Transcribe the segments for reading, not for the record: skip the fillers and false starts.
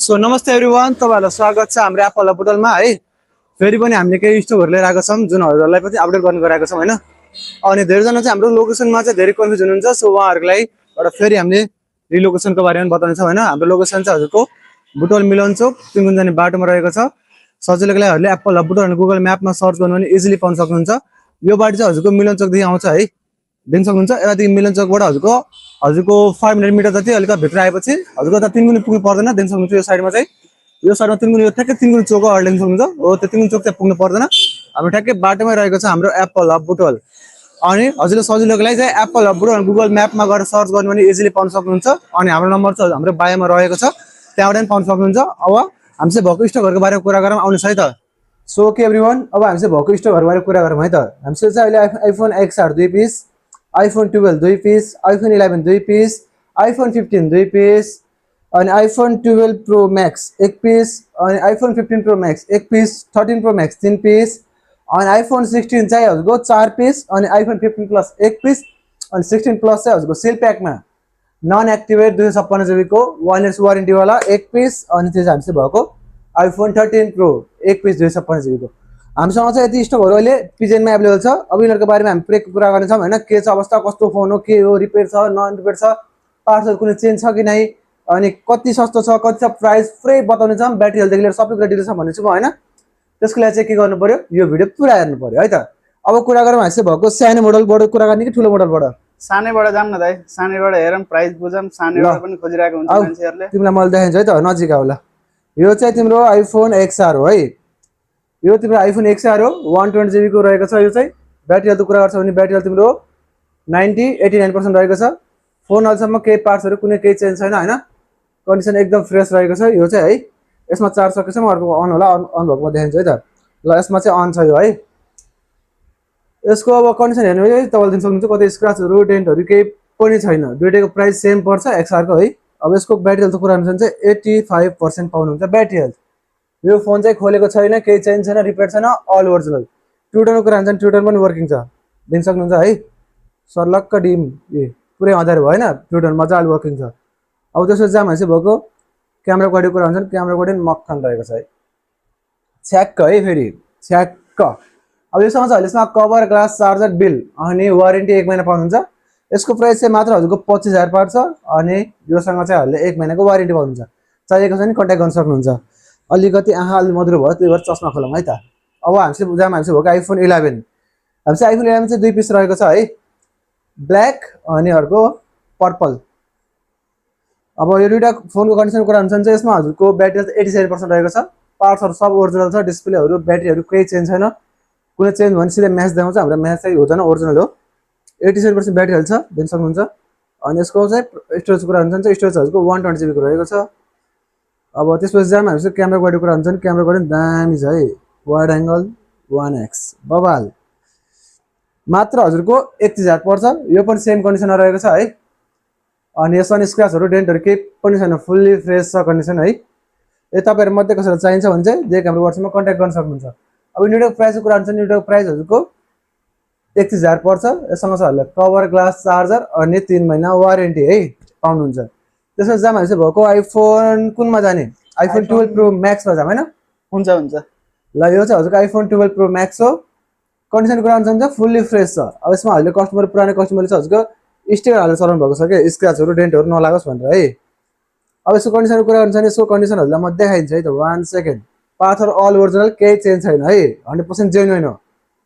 So नमस्ते everyone, तपाईँहरूलाई स्वागत छ हाम्रो एप्पल पोर्टलमा है। फेरि पनि हामीले केही स्टकहरू लिएर आएको छौँ जुन हजुरहरूलाई पनि अपडेट गर्न गइरहेको छौँ होइन। अनि धेरैजना चाहिँ हाम्रो लोकेसनमा चाहिँ धेरै कन्फ्युज हुनुहुन्छ। सो उहाँहरूलाई एउटा फेरि हामीले रिलोकेसनको बारेमा बताउनेछौँ होइन। हाम्रो लोकेसन चाहिँ हजुरको बुटवल मिलन चोक तिनगुन जाने बाटोमा रहेको छ। सजिलोको लागिहरूले एप्पल बुटवल अनि गुगल म्यापमा सर्च गर्नु भने इजिली पाउन सक्नुहुन्छ। यो बाटो चाहिँ हजुरको मिलन चोकदेखि आउँछ है, देख्न सक्नुहुन्छ। यतादेखि मिलन चोकबाट हजुरको 500 मिटर जति अलिकति भित्र आएपछि हजुरको त तिनगुनी पुग्नु पर्दैन, देख्न सक्नुहुन्छ। यो साइडमा चाहिँ यो साइडमा तिनगुनी, यो ठ्याक्कै तिनगुनी चोक अगाडि देख्न सक्नुहुन्छ। हो त्यो तिनगुनी चोक चाहिँ पुग्नु पर्दैन, हाम्रो ठ्याक्कै बाटोमै रहेको छ हाम्रो एप्पल हब बुटवल। अनि हजुरले सजिलोको लागि चाहिँ एप्पल हब बुटवल गुगल म्यापमा गएर सर्च गर्नु भने इजिली पाउन सक्नुहुन्छ। अनि हाम्रो नम्बर चाहिँ हाम्रो बायोमा रहेको छ, त्यहाँबाट पनि पाउन सक्नुहुन्छ। अब हामी चाहिँ भएको स्टकहरूको बारेमा कुरा गरौँ, आउनुहोस् है त। सो ओके एभ्रिवान, अब हामी चाहिँ भएको स्टकहरूको बारेमा कुरा गरौँ है त। हामीसँग चाहिँ अहिले iPhone XR 2 piece, iPhone 12 2 piece, iPhone 11 2 piece, iPhone 15 2 piece, अनि आइफोन 12 प्रो मैक्स 1 पिस, अनि iPhone 15 Pro Max 1 piece, 13 Pro Max 3 piece, अनि आइफोन 16 चाहिँ हजुरको 4 पिस, अनि आइफोन 15 प्लस 1 पिस, अनि 16 प्लस चाहिँ हजुरको सेल प्याकमा नन एक्टिभेट 256 GB को 1 इयर्स वारेन्टीवाला 1 पिस, अनि त्यो चाहिँ हामीसँग भएको आइफोन 13 प्रो 1 पिस 256 GB को। हामीसँग चाहिँ यति स्टकहरू अहिले पिजेनमा एभाइलेबल छ। अब यिनीहरूको बारेमा हामी पुरै कुरा गर्नेछौँ होइन। के छ अवस्था, कस्तो फोन हो, के हो, रिपेयर छ नन रिपेयर छ, पार्ट्सहरू कुनै चेन्ज छ कि नै, अनि कति सस्तो छ, कति छ प्राइस पुरै बताउने छौँ। ब्याट्री हेल्थदेखि लिएर सबै कुरा डिटेल्समा भन्नेछु म होइन। त्यसको लागि चाहिँ के गर्नु पर्यो, यो भिडियो पुरा हेर्नु पर्यो है त। अब कुरा गरौँ हामी चाहिँ भएको सानो मोडलबाट कुरा गर्ने कि ठुलो मोडलबाट? सानैबाट जाम न दाइ, सानैबाट हेरौँ, प्राइस बुझौँ। सानैबाट पनि खोजिरहेको हुन्छ मान्छेहरूले। तिमीलाई मैले देखाइदिन्छु है त, नजिक आउला। यो चाहिँ तिम्रो आइफोन XR हो है। यो तिम्रो आइफोन XR हो, 120 GB को रहेको छ। यो चाहिँ ब्याट्री हेल्थको कुरा गर्छ भने ब्याट्री हेल्थ तिम्रो 89% रहेको छ। फोन अहिलेसम्म केही पार्ट्सहरू कुनै केही चेन्ज छैन होइन, कन्डिसन एकदम फ्रेस रहेको छ यो चाहिँ है। यसमा चार्ज सकेछ, म अर्को अन होला, अन भएको देखाइदिन्छु है त। ल यसमा चाहिँ अन छ यो है। यसको अब कन्डिसन हेर्नु है, तपाईँले देख्न सक्नुहुन्छ कतै स्क्रचहरू डेन्टहरू केही पनि छैन। दुइटैको प्राइस सेम पर्छ XR को है। अब यसको ब्याट्री हेल्थको कुरा गर्नु चाहिँ 85% पाउनुहुन्छ ब्याट्री हेल्थ। यो फोन चाहिँ खोलेको छैन, केही चेन्ज छैन, रिपेयर छैन, अल ओरिजिनल। ट्युटरको कुरा हुन्छ ट्युटर पनि वर्किङ छ, देख्न सक्नुहुन्छ है। सर्लक्क डिम ए पुरै अँध्यारो भयो होइन, ट्युटर मजाले वर्किङ छ। अब त्यसपछि चाहिँ हामीले चाहिँ भएको क्यामेरा क्वालिटी कुरा हुन्छ, क्यामेरा क्वालिटी मक्खन रहेको छ है, छ्याक्क है फेरि छ्याक्क। अब योसँग चाहिँ अहिलेसम्म कभर, ग्लास, चार्जर, बिल अनि वारेन्टी 1 महिना पाउनुहुन्छ। यसको प्राइस चाहिँ मात्र हजुरको 25,000 पर्छ। अनि योसँग चाहिँहरूले 1 महिनाको वारेन्टी पाउनुहुन्छ। चाहिएको छ भने कन्ट्याक्ट गर्न सक्नुहुन्छ। अलिकति अलि मधुरो भयो, त्यही भएर चस्मा खोलौँ है त। अब हामीले जाम हामीले भएको आइफोन 11। हामी चाहिँ आइफोन 11 चाहिँ 2 पिस रहेको छ है, ब्ल्याक अनि अर्को पर्पल। अब यो दुईवटा फोनको कन्डिसनको कुरा हुन्छ चाहिँ यसमा हजुरको ब्याट्री 87% रहेको छ। पार्ट्सहरू सब ओरिजिनल छ, डिस्प्लेहरू ब्याट्रीहरू केही चेन्ज छैन। कुनै चेन्ज भने सिधै म्याच देखाउँछ, हाम्रो म्याच चाहिँ हुँदैन, ओरिजिनल हो। 87% ब्याट्री हेल्थ छ, देख्न सक्नुहुन्छ। अनि यसको चाहिँ स्टोरेजको कुरा हुन्छ चाहिँ स्टोरेज हजुरको 120 GB को रहेको छ। अब त्यसपछि जाम हामी चाहिँ क्यामेरा क्वालिटी कुरा हुन्छ नि, क्यामेरा क्वालिटी दामी छ है, वाइड एङ्गल 1x बबाल। मात्र हजुरको 31,000 पर्छ। यो पनि सेम कन्डिसनमा रहेको छ है। अनि यसमा स्क्रचहरू डेन्टहरू केही पनि छैन, फुल्ली फ्रेस छ कन्डिसन है। तपाईँहरू मध्ये कसैलाई चाहिन्छ भने चाहिँ जे हाम्रो वाट्सएपमा कन्ट्याक्ट गर्न सक्नुहुन्छ। अब युनिटको प्राइसको कुरा हुन्छ, युनिटको प्राइस हजुरको 31,000 पर्छ। यससँग चाहिँ हजुरलाई कभर, ग्लास, चार्जर अनि 3 महिना वारेन्टी है पाउनुहुन्छ। त्यसपछि जाम हामी चाहिँ भएको आइफोन कुनमा जाने, आइफोन 12 प्रो म्याक्समा जाम होइन। हुन्छ हुन्छ। ल यो चाहिँ हजुरको आइफोन 12 प्रो म्याक्स हो। कन्डिसन कुरा हुन्छ फुल्ली फ्रेस छ। अब यसमा अहिले कस्टमर, पुरानो कस्टमरले चाहिँ हजुरको स्टिकर हालेर चलाउनु भएको छ क्या, स्क्रचहरू डेन्टहरू नलागोस् भनेर है। अब यसको कन्डिसनको कुरा हुन्छ भने यसको कन्डिसनहरूलाई म देखाइदिन्छु है त, 1 सेकेन्ड। पाथर अल ओरिजिनल, केही चेन्ज छैन है, 100% जेन्युइन हो।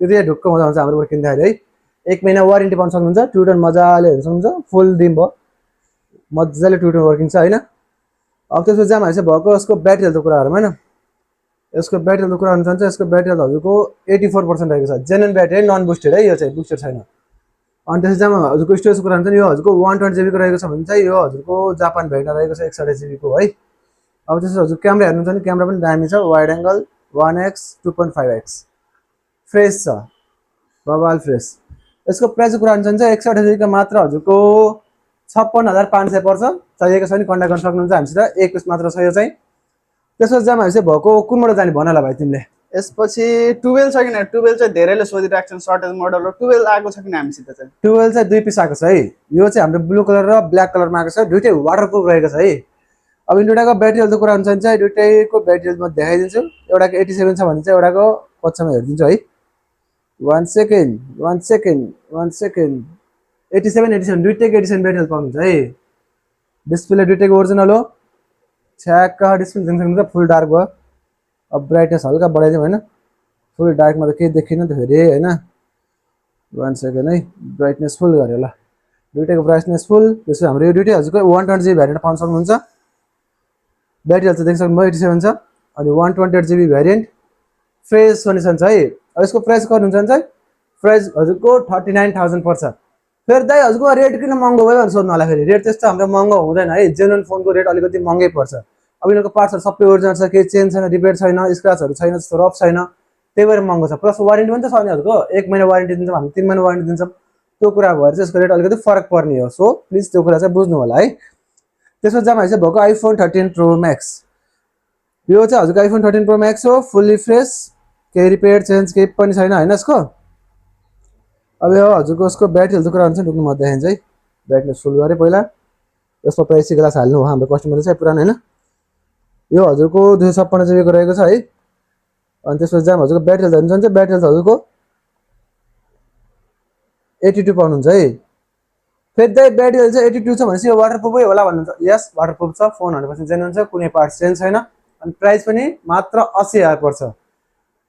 त्यो चाहिँ ढुक्क मजा आउँछ हाम्रोबाट किन्दाखेरि है। 1 महिना वारेन्टी पाउन सक्नुहुन्छ। ट्युटर मजाले हेर्न सक्नुहुन्छ, फुल दिन भयो, मजाले ट्युटर वर्किङ छ होइन। अब त्यसपछि जाम हामी चाहिँ भएको यसको ब्याट्री हेल्थको कुरा गरौँ होइन। यसको ब्याट्री हेल्थको कुरा हुन्छ चाहिँ यसको ब्याट्री हेल्थ हजुरको 84% रहेको छ, जेन्युइन ब्याट्री है, नन बुस्टेड है, यो चाहिँ बुस्टेड छैन। अनि त्यसपछि जाम हजुरको स्टोरेजको कुरा हुन्छ नि, यो हजुरको 120 GB को रहेको छ भने चाहिँ यो हजुरको जापान भेटमा रहेको छ 61 GB को है। अब त्यसपछि हजुर क्यामेरा हेर्नुहुन्छ भने क्यामेरा पनि दामी छ, wide angle 1x 2.5x fresh छ, बबाल फ्रेस। यसको प्राइसको कुरा हुन्छ भने चाहिँ 61 GB को मात्र हजुरको 56,500 पर्छ। चाहिएको छ भने कन्ट्याक्ट गर्न सक्नुहुन्छ हामीसित, 1 पिस मात्र छ यो चाहिँ। त्यसपछि जाम हामी चाहिँ भएको कुनबाट जाने भन होला भाइ तिमीले। यसपछि 12 छ किन? 12 चाहिँ धेरैले सोधिरहेको छन्, सर्टेज मोडल हो। 12 आएको छ किन हामीसित चाहिँ? 12 चाहिँ 2 पिस आएको छ है। यो चाहिँ हाम्रो ब्लू कलर र ब्ल्याक कलरमा आएको छ, दुइटै वाटरप्रुफ रहेको छ है। अब यिनी दुइटाको ब्याट्री हेल्थको कुरा हुन्छ भने चाहिँ दुइटैको ब्याट्री हेल्थ म देखाइदिन्छु। एउटाको 87 छ भने चाहिँ एउटाको पछाडिमा हेरिदिन्छु है। 1 सेकेन्ड 87 दुइटैको 87 ब्याट्री हेल्थ पाउनुहुन्छ है। डिस्प्ले दुइटैको ओरिजिनल हो। छ्याक्क डिस्प्ले देख्न सक्नुहुन्छ फुल डार्क भयो। अब ब्राइटनेस हल्का बढाइदिउँ होइन, फुल डार्कमा त केही देखिन त फेरि होइन। 1 सेकेन्ड है, ब्राइटनेस फुल गरेँ ल। दुइटैको ब्राइटनेस फुल। त्यसो हाम्रो यो दुइटै हजुरको 128 GB भ्यारिएन्ट पाउन सक्नुहुन्छ। ब्याट्री हेल्थ देख्न सक्नुभयो 87 छ। अनि 128 GB भ्यारिएन्ट फ्रेस कन्डिसन छ है। अब यसको प्राइस गर्नुहुन्छ भने चाहिँ प्राइस हजुरको 39,000 पर्छ। फेरि दाइ हजुरको रेट किन महँगो भयो भनेर सोध्नु होला। फेरि रेट त्यस्तो हाम्रो महँगो हुँदैन है, जेन्युन फोनको रेट अलिकति महँगै पर्छ। अब यिनीहरूको पार्ट्सहरू सबै ओरिजिनल छ, केही चेन्ज छैन, रिपेयर छैन, स्क्रचहरू छैन, त्यस्तो रफ छैन, त्यही भएर महँगो छ। प्लस वारेन्टी पनि त छ नि हजुरको, 1 महिना वारेन्टी दिन्छौँ हामी, 3 महिना वारेन्टी दिन्छौँ। त्यो कुरा भएर चाहिँ यसको रेट अलिकति फरक पर्ने हो। सो प्लिज त्यो कुरा चाहिँ बुझ्नु होला है। त्यसमा जाम चाहिँ भएको iPhone 13 Pro Max। यो चाहिँ हजुरको iPhone 13 Pro Max हो, फुल्ली फ्रेस, केही रिपेयर चेन्ज केही पनि छैन होइन यसको। अब यो हजुरको उसको ब्याट्री हेल्थको कुरा हुन्छ नि, म देखाइदिन्छु है। ब्राइटनेस फुल गरेँ पहिला। यसमा प्राइस ग्लास हाल्नु हो हाम्रो कस्टमरले चाहिँ पुरानो होइन। यो हजुरको 256 GB को रहेको छ है। अनि त्यसपछि जाम हजुरको ब्याट्री हेल्थ हुन्छ, ब्याट्री हेल्थ हजुरको 82 पाउनुहुन्छ है। फेरि दाइ ब्याट्री हेल्थ चाहिँ 82 छ भनेपछि यो वाटरप्रुफै होला भन्नुहुन्छ। यस वाटरप्रुफ छ, फोन 100% जेन्युन छ, कुनै पार्ट चेन्ज छैन। अनि प्राइस पनि मात्र 80,000 पर्छ।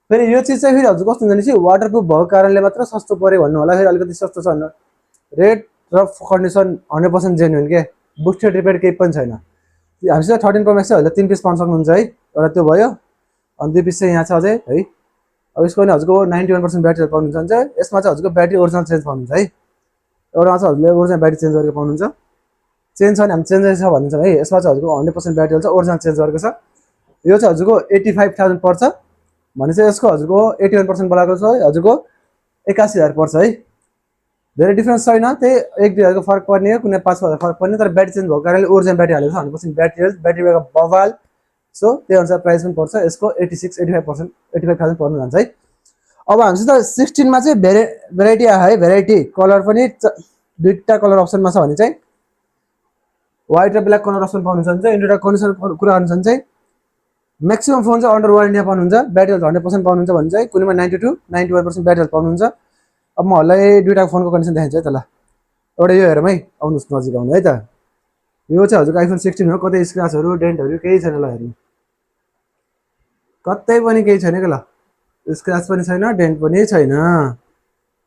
फेरि यो चिज चाहिँ फेरि हजुर कस्तो हुन्छ भनेपछि वाटरप्रुफ भएको कारणले मात्र सस्तो पऱ्यो भन्नु होला। फेरि अलिकति सस्तो छ भने रेट र कन्डिसन 100% जेन्युन के, बुस्टेड रिपेयर केही पनि छैन। हामीसित 13 Pro Max चाहिँ हजुरले 3 पिस पाउन सक्नुहुन्छ है। एउटा त्यो भयो, अनि 2 पिस चाहिँ यहाँ छ अझै है। अब यसको पनि हजुरको 91% ब्याट्री पाउनुहुन्छ भने चाहिँ यसमा चाहिँ हजुरको ब्याट्री ओरिजिनल चेन्ज पाउनुहुन्छ है। एउटामा चाहिँ हजुरले ओरिजिनल ब्याट्री चेन्ज गरेको पाउनुहुन्छ। चेन्ज छ भने हामी चेन्ज छ भनिन्छ है। यसमा चाहिँ हजुरको 100% ब्याट्री हुन्छ, ओरिजिनल चेन्ज गरेको छ। यो चाहिँ हजुरको 85,000 पर्छ भने चाहिँ यसको हजुरको 81% बनाएको छ हजुरको 81,000 पर्छ है। धेरै डिफ्रेन्स छैन, त्यही 1-2 हजारको फरक पर्ने हो, कुनै 5,000 फरक पर्ने। तर ब्याट्री चेन्ज भएको कारणले ओरिजिनल ब्याट्री हालेको छ, 100% ब्याट्री हेल्थ, ब्याट्री ब्याकअप बवाल। सो त्यही अनुसार प्राइस पनि पर्छ यसको 85,000 पर्नु जान्छ है। अब हामीसित 16 मा चाहिँ भेराइटी आयो है। भेराइटी कलर पनि दुईटा कलर अप्सनमा छ भने चाहिँ व्हाइट र ब्ल्याक कलर अप्सन पाउनुहुन्छ भने चाहिँ इन्डिया कन्डिसन कुरा गर्नुहुन्छ भने चाहिँ म्याक्सिमम फोन चाहिँ अन्डर वारेन्टीमा पाउनुहुन्छ। ब्याट्री हेल्थ 100% पाउनुहुन्छ भने चाहिँ कुनैमा 92-91% ब्याट्री हेल्थ पाउनुहुन्छ। अब म हल्लै दुईटाको फोनको कन्डिसन देखाइदिन्छु है त ल। एउटा यो हेरौँ है, आउनुहोस् नजिक आउनु है त। यो चाहिँ हजुरको iPhone 16 हो, कतै स्क्रचहरू डेन्टहरू केही छैन ल हेर्नु, कतै पनि केही छैन के ल। स्क्रच पनि छैन, डेन्ट पनि छैन,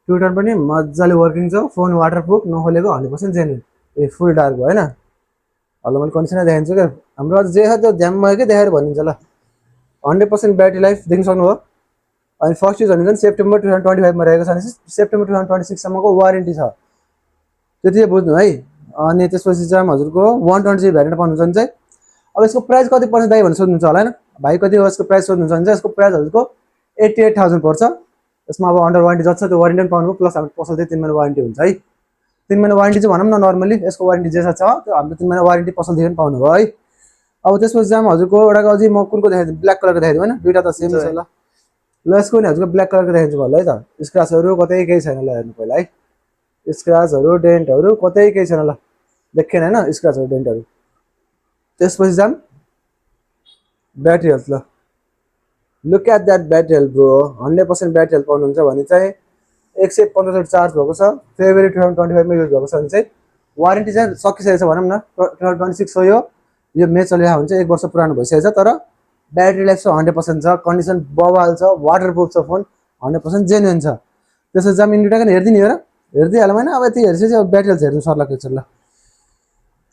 ट्युटर पनि मजाले वर्किङ छ, phone waterproof नखोलेको 100% genuine. A full dark भयो होइन। हल्ला मैले कन्डिसनै देखाइदिन्छु क्या, हाम्रो जे छ त्यो ध्यानमा के देखाएर भनिन्छ ल। 100% ब्याट्री लाइफ देख्न सक्नुभयो। अनि फर्स्ट युज भनेको सेप्टेम्बर 2025 मा रहेको छ भने सेप्टेम्बर 2026 सम्मको वारेन्टी छ, त्यति चाहिँ बुझ्नु है। अनि त्यसपछि चाहिँ हजुरको 120 GB भ्यारिएन्ट पाउनुहुन्छ भने चाहिँ अब यसको प्राइस कति पर्छ दाइ भनेर सोध्नुहुन्छ होला होइन। भाइ कति हो यसको प्राइस सोध्नुहुन्छ भने चाहिँ यसको प्राइस हजुरको 88,000 पर्छ। यसमा अब अन्डर वारेन्टी जति छ त्यो वारेन्टी पनि पाउनुभयो, प्लस हाम्रो पसल चाहिँ 3 महिना वारेन्टी हुन्छ है। 3 महिना वारेन्टी चाहिँ भनौँ न नर्मली, यसको वारेन्टी जे छ त्यो हाम्रो 3 महिना वारेन्टी पसलदेखि पनि पाउनुभयो है। अब त्यसपछि चाहिँ हजुरको एउटाको अझै म कुनको देखाइदिउँ, ब्ल्याक कलरको देखाइदिउँ होइन, दुईवटा त सेम छ ल। ल यसको नि हजुरको ब्ल्याक कलरको देखाइदिन्छु होला है त। स्क्रचहरू कतै केही छैन ल हेर्नु पहिला है। स्क्रचहरू डेन्टहरू कतै केही छैन ल, देखेन होइन स्क्रचहरू डेन्टहरू। त्यसपछि जाम ब्याट्री हेल्थ ल। Look at that battery health bro, 100% battery health पाउनुहुन्छ भने चाहिँ 115 चार्ज भएको छ। फेब्रुअरी 2025 मा युज भएको छ भने चाहिँ वारेन्टी चाहिँ सकिसकेको छ भनौँ न, 2026 हो यो मे चलिरहेको हुन्छ, 1 वर्ष पुरानो भइसकेको छ। तर ब्याट्री लाइफ चाहिँ 100% छ, कन्डिसन बवाल छ, वाटरप्रुफ छ, फोन 100% जेन्युन छ। त्यसपछि जाम इन्डिया पनि हेरिदिने हो र, हेरिदिइहालौँ होइन। अब यति हेरेपछि अब ब्याट्री हेल्थ हेर्नु सर्ला के छ ल।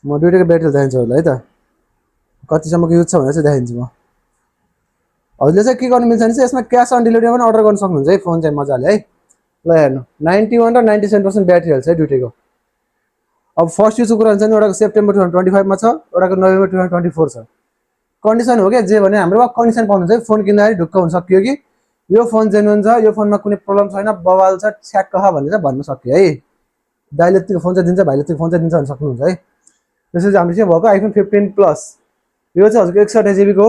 म दुइटैको ब्याट्री हेल्थ देखाइदिन्छु होला है त, कतिसम्मको युज छ भनेर चाहिँ देखाइदिन्छु म। हजुरले चाहिँ के गर्नु मिल्छ भने चाहिँ यसमा क्यास अन डेलिभरी पनि अर्डर गर्न सक्नुहुन्छ है फोन चाहिँ मजाले है। ल हेर्नु 91 र 97% ब्याट्री हेल्थ छ है दुइटैको। अब फर्स्ट युजको कुरा हुन्छ नि, एउटाको सेप्टेम्बर 2025 मा छ, एउटाको नोभेम्बर 2024 छ। कन्डिसन हो क्या जे भने हाम्रोमा कन्डिसन पाउनुहुन्छ है। फोन किन्दाखेरि ढुक्क हुन सक्यो कि यो फोन जेन्युन छ, यो फोनमा कुनै प्रब्लम छैन, बवाल छ, छ्याक्क छ भनेर चाहिँ भन्न सक्यो है। दाइले त्यो फोन चाहिँ दिन्छ, भाइले त्यो फोन चाहिँ दिन्छ भन्न सक्नुहुन्छ है। त्यसपछि हाम्रो चाहिँ भएको iPhone 15 प्लस, यो चाहिँ हजुरको 61 GB को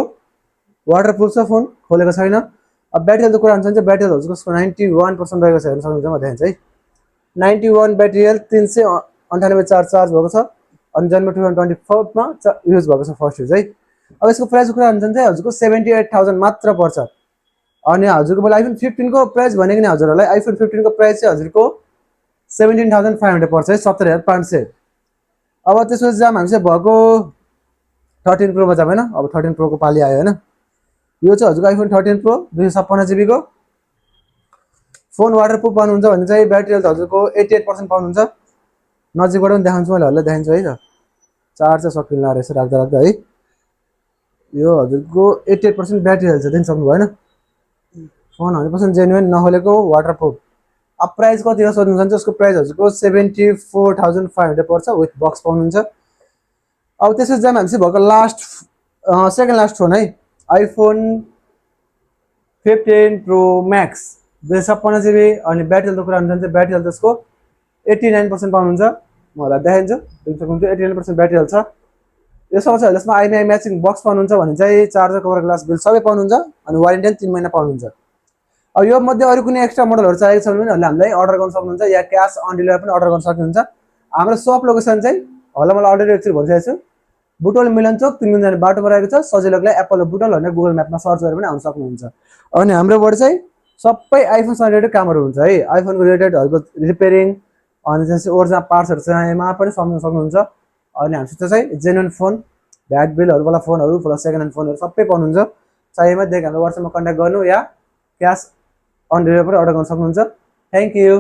वाटरप्रुफ छ, फोन खोलेको छैन। अब ब्याट्री हेल्थको कुरा हुन्छ भने चाहिँ ब्याट्री हेल्थ हजुरको 91% रहेको छ हेर्न सक्नुहुन्छ, म देखाइदिन्छु है। 91 ब्याट्री हेल्थ, 398 चार्ज भएको छ। अनि जनवरी 2024 मा युज भएको छ फर्स्ट युज है। अब यसको प्राइसको कुरा हुन्छ चाहिँ हजुरको 78,000 मात्र पर्छ। अनि हजुरको मलाई आइफोन 15 को प्राइस भनेको नि हजुरहरूलाई आइफोन 15 को प्राइस चाहिँ हजुरको 17,500 पर्छ है, 17,500। अब त्यसपछि जाम हामी चाहिँ भएको 13 प्रोमा जाम होइन। अब 13 प्रोको पाली आयो होइन। यो चाहिँ हजुरको आइफोन 13 प्रो 256 GB को फोन वाटरप्रुफ पाउनुहुन्छ भने चाहिँ ब्याट्री हेल्थ हजुरको 88% पाउनुहुन्छ। नजिकबाट पनि देखाउँछु मैले, हल्ला देखाउँछु है त। चार्ज चाहिँ सकिँला रहेछ राख्दा राख्दा है। यो हजुरको 88% ब्याट्री हेल्थ छ, दिन सक्नु भएन। फोन 100% जेन्युन नखोलेको वाटरप्रुफ। अब प्राइस कति हो सोध्नुहुन्छ भने यसको प्राइस हजुरको 74,500 पर्छ, विथ बक्स पाउनुहुन्छ। अब त्यसपछि जाम हामी चाहिँ भएको लास्ट सेकेन्ड लास्ट फोन है, आइफोन 15 प्रो म्याक्स 256 GB। अनि ब्याट्री हेल्थको कुरा हुन्छ भने ब्याट्री हेल्थ यसको 89% पाउनुहुन्छ। म होला देखाइदिन्छु, देख्न सक्नुहुन्छ 89% ब्याट्री हेल्थ छ। यो सब छ। यसमा आइएमआई म्याचिङ बक्स पाउनुहुन्छ भने चाहिँ चार्जर, कभर, ग्लास, बिल सबै पाउनुहुन्छ। अनि वारेन्टी 3 महिना पाउनुहुन्छ। अब यो मध्ये अरू कुनै एक्स्ट्रा मोडलहरू चाहिएको छ भने हामीलाई अर्डर गर्न सक्नुहुन्छ, या क्यास अन डेलिभरी पनि अर्डर गर्न सक्नुहुन्छ। हाम्रो सप लोकेसन चाहिँ होला मलाई अलरेडी एकचोटि भनिसकेको छु, बुटोल मिलनचोक 3 गुण जाने बाटोमा रहेको छ। सजिलोको लागि एप्पल बुटोल भनेर गुगल म्यापमा सर्च गरेर पनि आउन सक्नुहुन्छ। अनि हाम्रोबाट चाहिँ सबै आइफोनसँग रिलेटेड कामहरू हुन्छ है। आइफोनको रिलेटेडहरूको रिपेयरिङ अनि चाहिँ ओरिजिनल पार्ट्सहरू चाहिएमा पनि सम्झाउन सक्नुहुन्छ। अनि हामीसित चाहिँ जेन्युन फोन, भ्याट बिलहरूवाला फोनहरू प्लस सेकेन्ड ह्यान्ड फोनहरू सबै पाउनुहुन्छ। चाहिएमा देख हाम्रो वाट्सएपमा कन्ट्याक्ट गर्नु या क्यास अन डेलिभरी पनि अर्डर गर्न सक्नुहुन्छ। Thank you.